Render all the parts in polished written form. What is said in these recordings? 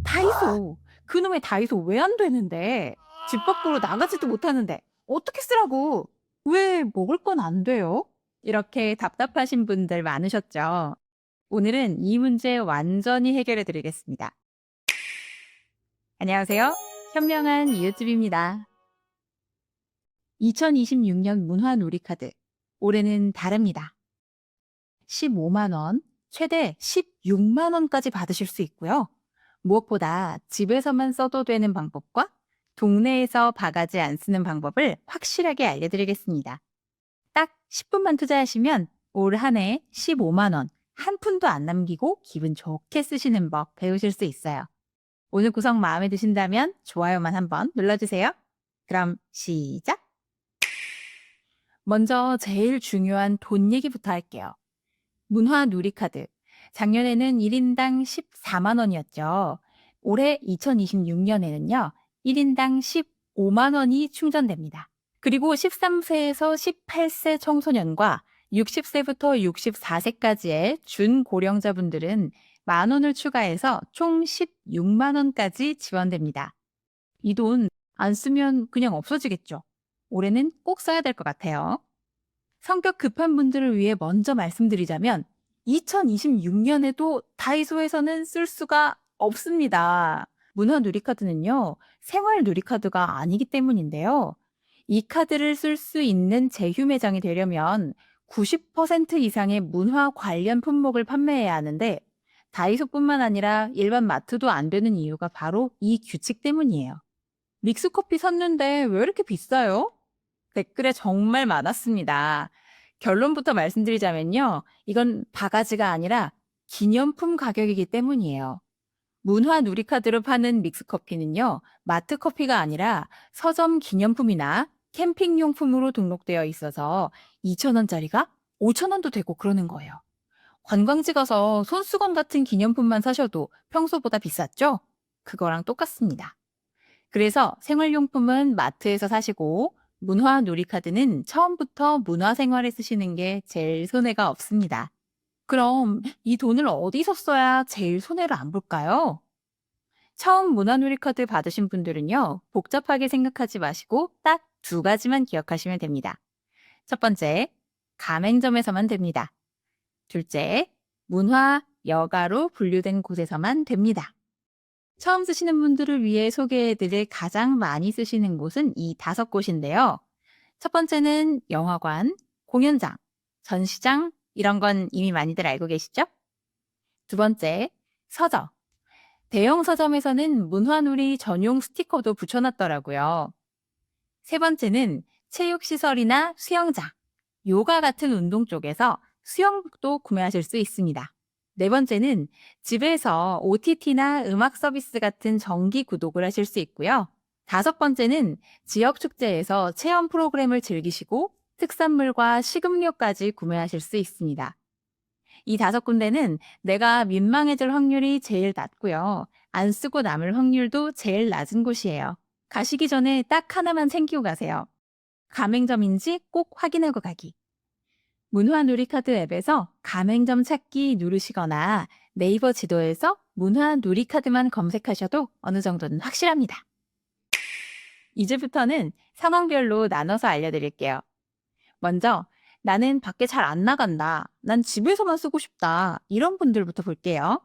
다이소. 그놈의 다이소 왜 안 되는데? 집 밖으로 나가지도 못하는데 어떻게 쓰라고? 왜 먹을 건 안 돼요? 이렇게 답답하신 분들 많으셨죠? 오늘은 이 문제 완전히 해결해 드리겠습니다. 안녕하세요. 현명한 이웃집입니다. 2026년 문화놀이카드. 올해는 다릅니다. 15만 원, 최대 16만 원까지 받으실 수 있고요. 무엇보다 집에서만 써도 되는 방법과 동네에서 바가지 안 쓰는 방법을 확실하게 알려드리겠습니다. 딱 10분만 투자하시면 올 한 해 15만 원, 한 푼도 안 남기고 기분 좋게 쓰시는 법 배우실 수 있어요. 오늘 구성 마음에 드신다면 좋아요만 한번 눌러주세요. 그럼 시작! 먼저 제일 중요한 돈 얘기부터 할게요. 문화 누리카드. 작년에는 1인당 14만 원이었죠. 올해 2026년에는요. 1인당 15만 원이 충전됩니다. 그리고 13세에서 18세 청소년과 60세부터 64세까지의 준고령자분들은 만 원을 추가해서 총 16만 원까지 지원됩니다. 이 돈 안 쓰면 그냥 없어지겠죠. 올해는 꼭 써야 될 것 같아요. 성격 급한 분들을 위해 먼저 말씀드리자면 2026년에도 다이소에서는 쓸 수가 없습니다. 문화 누리카드는요, 생활 누리카드가 아니기 때문인데요. 이 카드를 쓸 수 있는 제휴 매장이 되려면 90% 이상의 문화 관련 품목을 판매해야 하는데 다이소뿐만 아니라 일반 마트도 안 되는 이유가 바로 이 규칙 때문이에요. 믹스커피 샀는데 왜 이렇게 비싸요? 댓글에 정말 많았습니다. 결론부터 말씀드리자면요. 이건 바가지가 아니라 기념품 가격이기 때문이에요. 문화 누리카드로 파는 믹스커피는요. 마트 커피가 아니라 서점 기념품이나 캠핑용품으로 등록되어 있어서 2,000원짜리가 5,000원도 되고 그러는 거예요. 관광지 가서 손수건 같은 기념품만 사셔도 평소보다 비쌌죠? 그거랑 똑같습니다. 그래서 생활용품은 마트에서 사시고 문화 놀이카드는 처음부터 문화생활에 쓰시는 게 제일 손해가 없습니다. 그럼 이 돈을 어디서 써야 제일 손해를 안 볼까요? 처음 문화놀이카드 받으신 분들은요, 복잡하게 생각하지 마시고 딱 두 가지만 기억하시면 됩니다. 첫 번째, 가맹점에서만 됩니다. 둘째, 문화, 여가로 분류된 곳에서만 됩니다. 처음 쓰시는 분들을 위해 소개해드릴 가장 많이 쓰시는 곳은 이 5곳인데요. 첫 번째는 영화관, 공연장, 전시장, 이런 건 이미 많이들 알고 계시죠? 두 번째, 서점. 대형 서점에서는 문화놀이 전용 스티커도 붙여놨더라고요. 세 번째는 체육시설이나 수영장, 요가 같은 운동 쪽에서 수영복도 구매하실 수 있습니다. 네 번째는 집에서 OTT나 음악 서비스 같은 정기 구독을 하실 수 있고요. 다섯 번째는 지역 축제에서 체험 프로그램을 즐기시고 특산물과 식음료까지 구매하실 수 있습니다. 이 5군데는 내가 민망해질 확률이 제일 낮고요. 안 쓰고 남을 확률도 제일 낮은 곳이에요. 가시기 전에 딱 하나만 챙기고 가세요. 가맹점인지 꼭 확인하고 가기. 문화누리카드 앱에서 가맹점 찾기 누르시거나 네이버 지도에서 문화누리카드만 검색하셔도 어느 정도는 확실합니다. 이제부터는 상황별로 나눠서 알려드릴게요. 먼저 나는 밖에 잘 안 나간다. 난 집에서만 쓰고 싶다. 이런 분들부터 볼게요.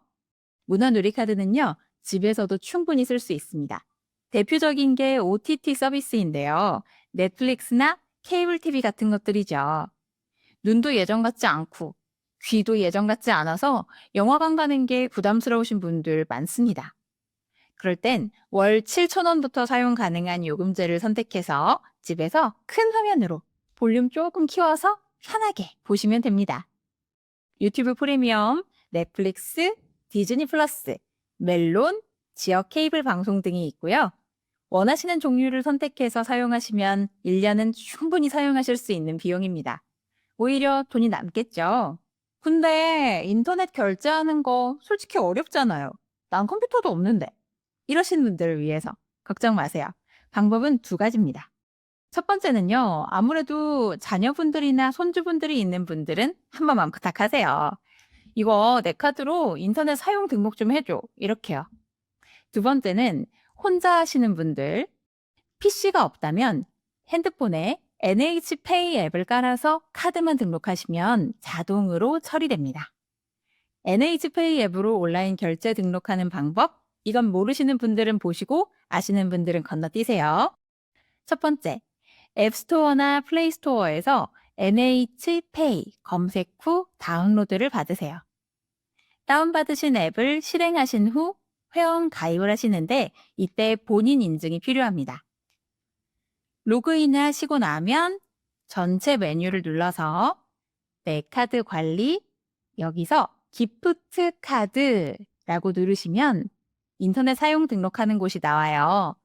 문화누리카드는요. 집에서도 충분히 쓸 수 있습니다. 대표적인 게 OTT 서비스인데요. 넷플릭스나 케이블 TV 같은 것들이죠. 눈도 예전 같지 않고 귀도 예전 같지 않아서 영화관 가는 게 부담스러우신 분들 많습니다. 그럴 땐 월 7,000원부터 사용 가능한 요금제를 선택해서 집에서 큰 화면으로 볼륨 조금 키워서 편하게 보시면 됩니다. 유튜브 프리미엄, 넷플릭스, 디즈니 플러스, 멜론, 지역 케이블 방송 등이 있고요. 원하시는 종류를 선택해서 사용하시면 1년은 충분히 사용하실 수 있는 비용입니다. 오히려 돈이 남겠죠. 근데 인터넷 결제하는 거 솔직히 어렵잖아요. 난 컴퓨터도 없는데. 이러신 분들을 위해서 걱정 마세요. 방법은 2가지입니다. 첫 번째는요. 아무래도 자녀분들이나 손주분들이 있는 분들은 한 번만 부탁하세요. 이거 내 카드로 인터넷 사용 등록 좀 해줘. 이렇게요. 두 번째는 혼자 하시는 분들, PC가 없다면 핸드폰에 NH페이 앱을 깔아서 카드만 등록하시면 자동으로 처리됩니다. NH페이 앱으로 온라인 결제 등록하는 방법, 이건 모르시는 분들은 보시고 아시는 분들은 건너뛰세요. 첫 번째, 앱스토어나 플레이스토어에서 NH페이 검색 후 다운로드를 받으세요. 다운받으신 앱을 실행하신 후 회원 가입을 하시는데 이때 본인 인증이 필요합니다. 로그인을 하시고 나면 전체 메뉴를 눌러서 내 카드 관리, 여기서 기프트 카드라고 누르시면 인터넷 사용 등록하는 곳이 나와요.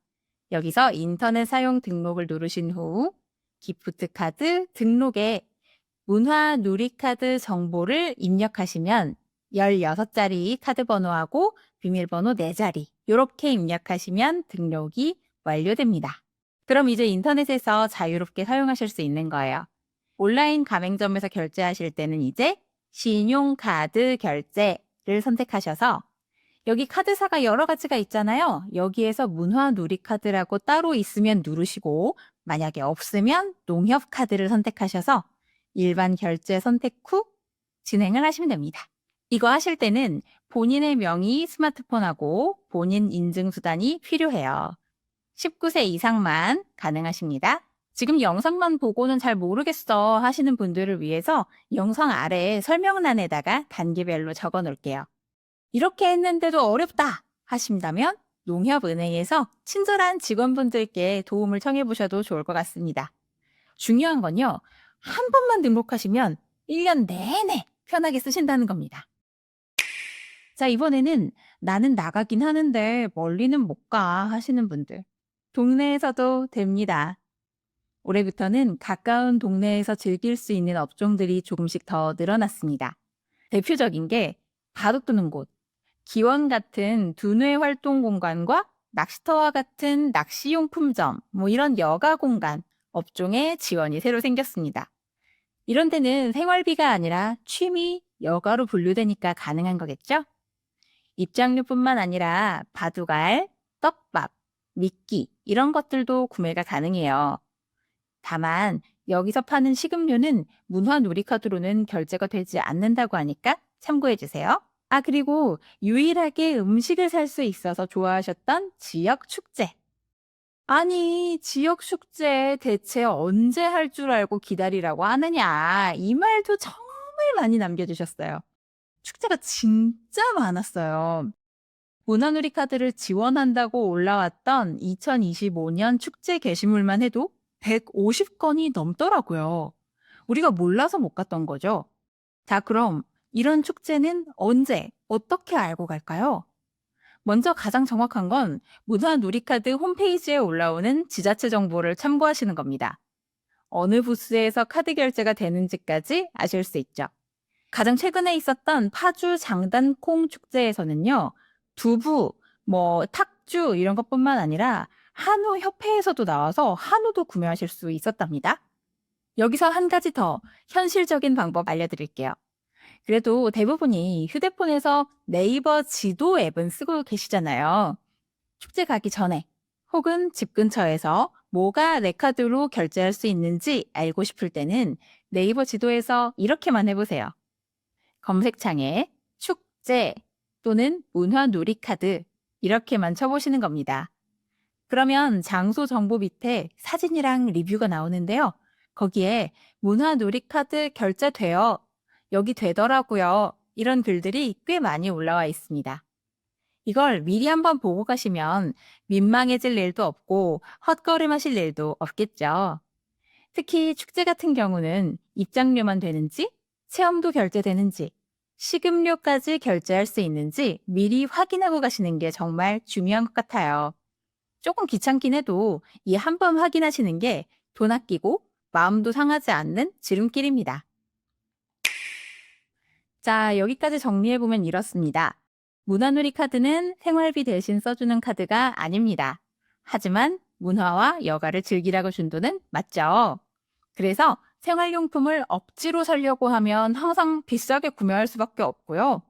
여기서 인터넷 사용 등록을 누르신 후 기프트 카드 등록에 문화 누리카드 정보를 입력하시면 16자리 카드 번호하고 비밀번호 4자리 이렇게 입력하시면 등록이 완료됩니다. 그럼 이제 인터넷에서 자유롭게 사용하실 수 있는 거예요. 온라인 가맹점에서 결제하실 때는 이제 신용카드 결제를 선택하셔서 여기 카드사가 여러 가지가 있잖아요. 여기에서 문화누리카드라고 따로 있으면 누르시고 만약에 없으면 농협카드를 선택하셔서 일반 결제 선택 후 진행을 하시면 됩니다. 이거 하실 때는 본인의 명의 스마트폰하고 본인 인증수단이 필요해요. 19세 이상만 가능하십니다. 지금 영상만 보고는 잘 모르겠어 하시는 분들을 위해서 영상 아래에 설명란에다가 단계별로 적어 놓을게요. 이렇게 했는데도 어렵다 하신다면 농협은행에서 친절한 직원분들께 도움을 청해 보셔도 좋을 것 같습니다. 중요한 건요, 한 번만 등록하시면 1년 내내 편하게 쓰신다는 겁니다. 자, 이번에는 나는 나가긴 하는데 멀리는 못 가 하시는 분들. 동네에서도 됩니다. 올해부터는 가까운 동네에서 즐길 수 있는 업종들이 조금씩 더 늘어났습니다. 대표적인 게 바둑 두는 곳, 기원 같은 두뇌 활동 공간과 낚시터와 같은 낚시용품점, 이런 여가 공간, 업종에 지원이 새로 생겼습니다. 이런 데는 생활비가 아니라 취미, 여가로 분류되니까 가능한 거겠죠? 입장료뿐만 아니라 바둑알, 떡밥, 미끼 이런 것들도 구매가 가능해요. 다만 여기서 파는 식음료는 문화누리카드로는 결제가 되지 않는다고 하니까 참고해 주세요. 아, 그리고 유일하게 음식을 살 수 있어서 좋아하셨던 지역 축제. 아니, 지역 축제 대체 언제 할 줄 알고 기다리라고 하느냐. 이 말도 정말 많이 남겨주셨어요. 축제가 진짜 많았어요. 문화누리 카드를 지원한다고 올라왔던 2025년 축제 게시물만 해도 150건이 넘더라고요. 우리가 몰라서 못 갔던 거죠. 자, 그럼 이런 축제는 언제, 어떻게 알고 갈까요? 먼저 가장 정확한 건 문화누리카드 홈페이지에 올라오는 지자체 정보를 참고하시는 겁니다. 어느 부스에서 카드 결제가 되는지까지 아실 수 있죠. 가장 최근에 있었던 파주 장단콩 축제에서는요, 두부, 탁주 이런 것뿐만 아니라 한우 협회에서도 나와서 한우도 구매하실 수 있었답니다. 여기서 한 가지 더 현실적인 방법 알려드릴게요. 그래도 대부분이 휴대폰에서 네이버 지도 앱은 쓰고 계시잖아요. 축제 가기 전에 혹은 집 근처에서 뭐가 내 카드로 결제할 수 있는지 알고 싶을 때는 네이버 지도에서 이렇게만 해보세요. 검색창에 축제 또는 문화누리카드 이렇게만 쳐보시는 겁니다. 그러면 장소 정보 밑에 사진이랑 리뷰가 나오는데요. 거기에 문화누리카드 결제돼요. 여기 되더라고요. 이런 글들이 꽤 많이 올라와 있습니다. 이걸 미리 한번 보고 가시면 민망해질 일도 없고 헛걸음하실 일도 없겠죠. 특히 축제 같은 경우는 입장료만 되는지, 체험도 결제되는지, 식음료까지 결제할 수 있는지 미리 확인하고 가시는 게 정말 중요한 것 같아요. 조금 귀찮긴 해도 이 한 번 확인하시는 게 돈 아끼고 마음도 상하지 않는 지름길입니다. 자, 여기까지 정리해보면 이렇습니다. 문화누리 카드는 생활비 대신 써주는 카드가 아닙니다. 하지만 문화와 여가를 즐기라고 준 돈은 맞죠. 그래서 생활용품을 억지로 사려고 하면 항상 비싸게 구매할 수밖에 없고요.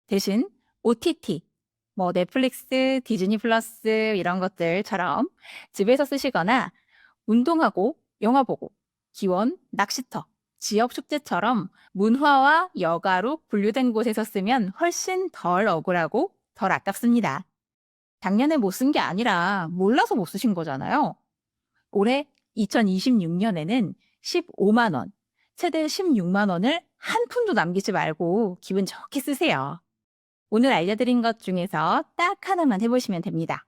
대신 OTT, 뭐 넷플릭스, 디즈니 플러스 이런 것들처럼 집에서 쓰시거나 운동하고 영화 보고 기원, 낚시터, 지역 축제처럼 문화와 여가로 분류된 곳에서 쓰면 훨씬 덜 억울하고 덜 아깝습니다. 작년에 못 쓴 게 아니라 몰라서 못 쓰신 거잖아요. 올해 2026년에는 15만 원, 최대 16만 원을 한 푼도 남기지 말고 기분 좋게 쓰세요. 오늘 알려드린 것 중에서 딱 하나만 해보시면 됩니다.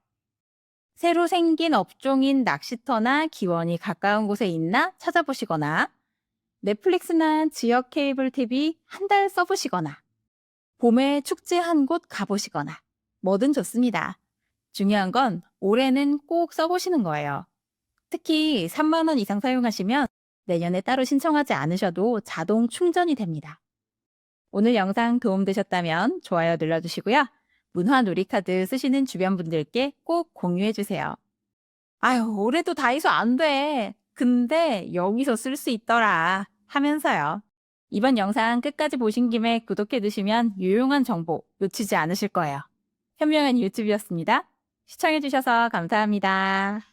새로 생긴 업종인 낚시터나 기원이 가까운 곳에 있나 찾아보시거나 넷플릭스나 지역 케이블 TV 한 달 써보시거나 봄에 축제 한 곳 가보시거나 뭐든 좋습니다. 중요한 건 올해는 꼭 써보시는 거예요. 특히 3만 원 이상 사용하시면 내년에 따로 신청하지 않으셔도 자동 충전이 됩니다. 오늘 영상 도움되셨다면 좋아요 눌러주시고요. 문화 누리카드 쓰시는 주변 분들께 꼭 공유해주세요. 아유, 올해도 다이소 안 돼. 근데 여기서 쓸 수 있더라. 하면서요. 이번 영상 끝까지 보신 김에 구독해두시면 유용한 정보 놓치지 않으실 거예요. 현명한 유튜브였습니다. 시청해주셔서 감사합니다.